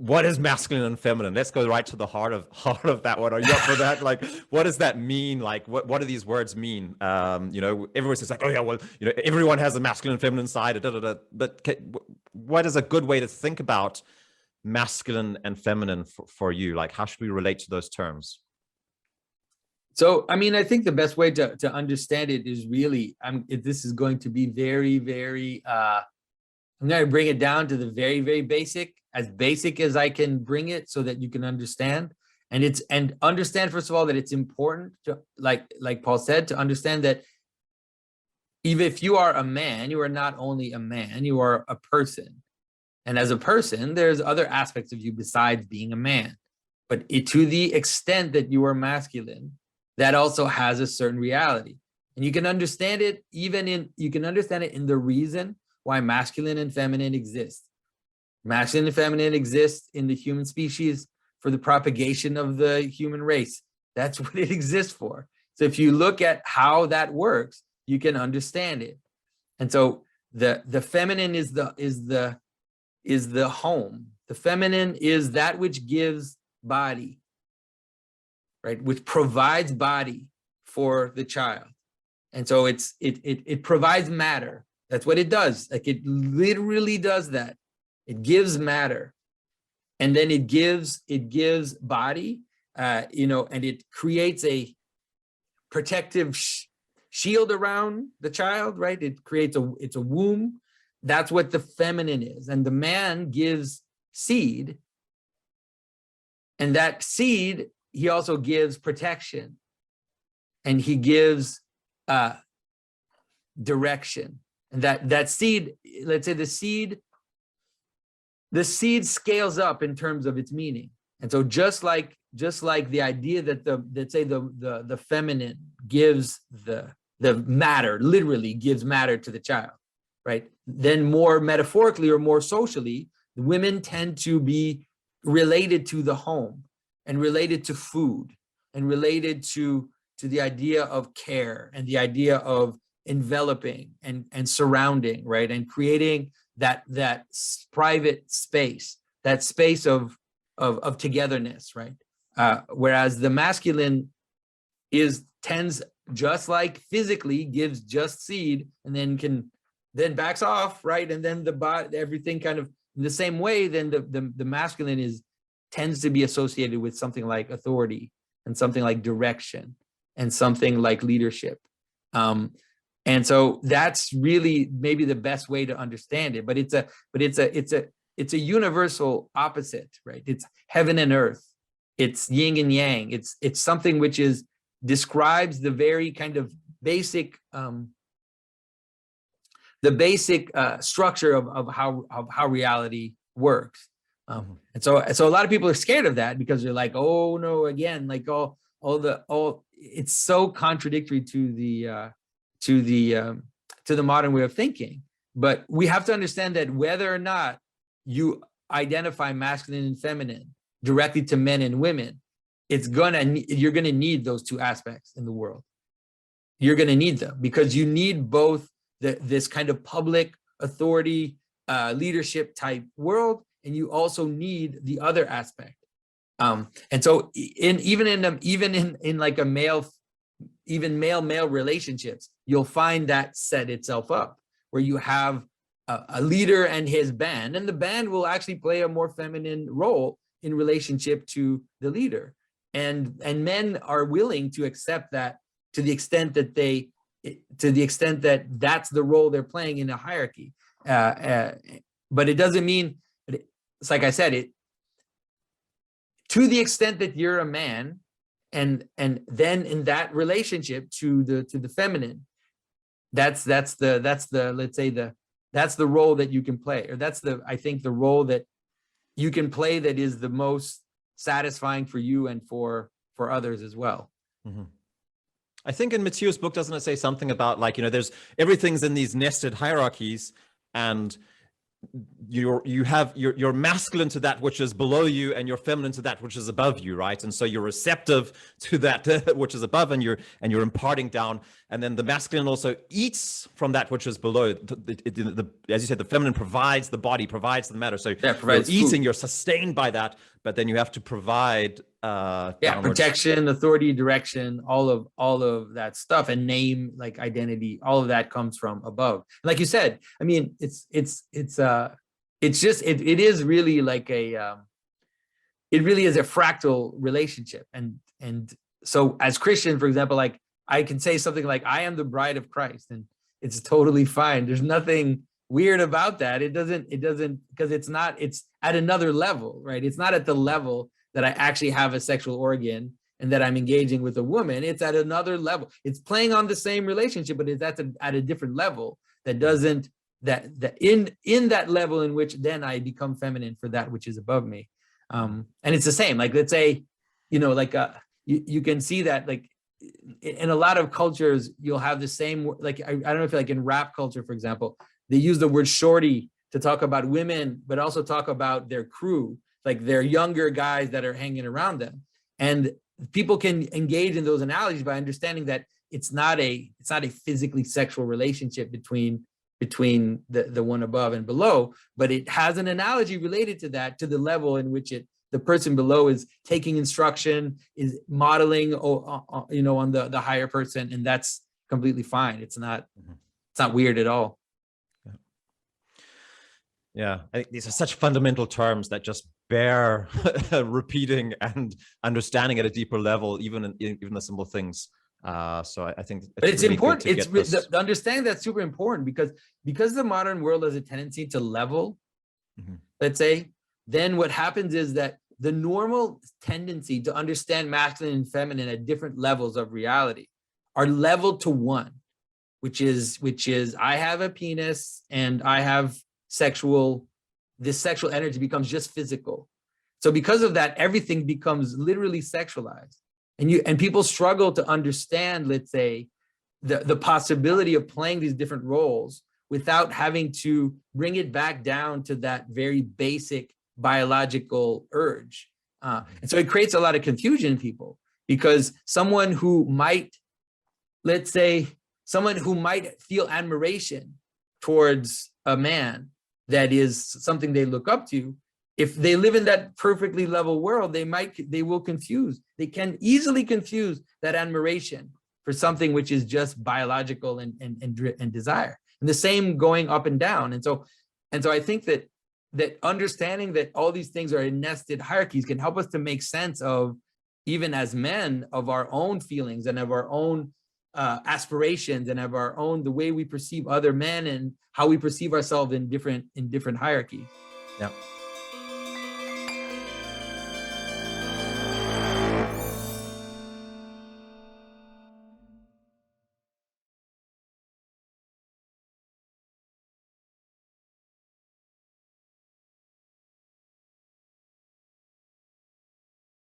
what is masculine and feminine? Let's go right to the heart of that one. Are you up for that? Like, what does that mean? Like, what do these words mean? You know, everyone's just like, oh yeah, well, you know, everyone has a masculine and feminine side. But what is a good way to think about masculine and feminine for you? Like, how should we relate to those terms? So, I mean, I think the best way to understand it is really, this is going to be very, very, I'm going to bring it down to the very, very basic as I can bring it so that you can understand. And understand, first of all, that it's important to, like Paul said, to understand that even if you are a man, you are not only a man, you are a person. And as a person, there's other aspects of you besides being a man. But to the extent that you are masculine, that also has a certain reality. And you can understand it in the reason why masculine and feminine exist. Masculine and feminine exist in the human species for the propagation of the human race. That's what it exists for. So if you look at how that works, you can understand it. And so the feminine is the home. The feminine is that which gives body, right? Which provides body for the child. And so it provides matter. That's what it does. Like, it literally does that. It gives matter, and then it gives body, you know, and it creates a protective shield around the child, right? It creates it's a womb. That's what the feminine is. And the man gives seed, and that seed, he also gives protection, and he gives direction. And that seed, let's say the seed scales up in terms of its meaning. And so just like the idea that the feminine gives the matter, literally gives matter to the child, right? Then more metaphorically or more socially, women tend to be related to the home and related to food and related to the idea of care and the idea of enveloping and surrounding, right? And creating that private space, that space of togetherness, right? Whereas the masculine tends, just like physically, gives just seed and then backs off, right? And then the body, everything kind of in the same way, then the masculine tends to be associated with something like authority and something like direction and something like leadership. And so that's really maybe the best way to understand it. But it's a universal opposite, right? It's heaven and earth. It's yin and yang. It's something which describes the very kind of basic structure of how reality works. And so a lot of people are scared of that because they're like, oh no, again, like it's so contradictory to the modern way of thinking. But we have to understand that whether or not you identify masculine and feminine directly to men and women, you're gonna need those two aspects in the world. You're gonna need them because you need both this kind of public authority, leadership type world, and you also need the other aspect. And so even in like a male relationships, you'll find that set itself up where you have a leader and his band, and the band will actually play a more feminine role in relationship to the leader. And men are willing to accept that to the extent that that's the role they're playing in a hierarchy. But it doesn't mean, it's like I said, to the extent that you're a man, and then in that relationship to the feminine, that's the let's say that's the role that you can play, or I think the role that you can play that is the most satisfying for you and for others as well. Mm-hmm. I think in Matthieu's book, doesn't it say something about, like, you know, everything's in these nested hierarchies, and you're masculine to that which is below you, and you're feminine to that which is above you, right? And so you're receptive to that which is above, and you're imparting down. And then the masculine also eats from that which is below. As you said, the feminine provides the body, provides the matter. So provides you're eating, food. you're sustained by that, but then you have to provide protection, authority, direction, all of that stuff, and name, like identity, all of that comes from above. Like you said, I mean, it is really like it really is a fractal relationship. And so as Christian, for example, like I can say something like, I am the bride of Christ, and it's totally fine. There's nothing weird about that. It doesn't, because it's at another level, right? It's not at the level that I actually have a sexual organ and that I'm engaging with a woman. It's at another level. It's playing on the same relationship, but it's at a different level that doesn't, that in that level in which then I become feminine for that which is above me. And it's the same, like, let's say, like you can see that, like, in a lot of cultures, you'll have the same, like, I don't know if, like, in rap culture, for example, they use the word shorty to talk about women, but also talk about their crew, like their younger guys that are hanging around them. And people can engage in those analogies by understanding that it's not a physically sexual relationship between the one above and below, but it has an analogy related to that, to the level in which the person below is taking instruction, is modeling, on the higher person, and that's completely fine. It's not weird at all. Yeah, I think these are such fundamental terms that just bear repeating and understanding at a deeper level, even the simple things. So I think it's really important. It's the understanding that's super important, because the modern world has a tendency to level, let's say. Then what happens is that the normal tendency to understand masculine and feminine at different levels of reality are leveled to one, which is I have a penis and I have this sexual energy becomes just physical. So because of that, everything becomes literally sexualized. And people struggle to understand, let's say, the possibility of playing these different roles without having to bring it back down to that very basic biological urge. And so it creates a lot of confusion in people, because someone who might feel admiration towards a man that is something they look up to, if they live in that perfectly level world, they can easily confuse that admiration for something which is just biological and desire. And the same going up and down. And so I think that understanding that all these things are in nested hierarchies can help us to make sense of, even as men, of our own feelings and of our own aspirations, and of our own, the way we perceive other men and how we perceive ourselves in different hierarchies. Yeah.